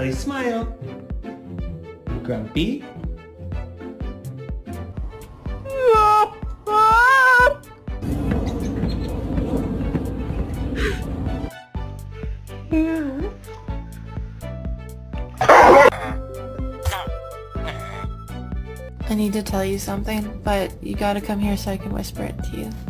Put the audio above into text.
Ellie, smile. Grumpy. I need to tell you something, but you gotta come here so I can whisper it to you.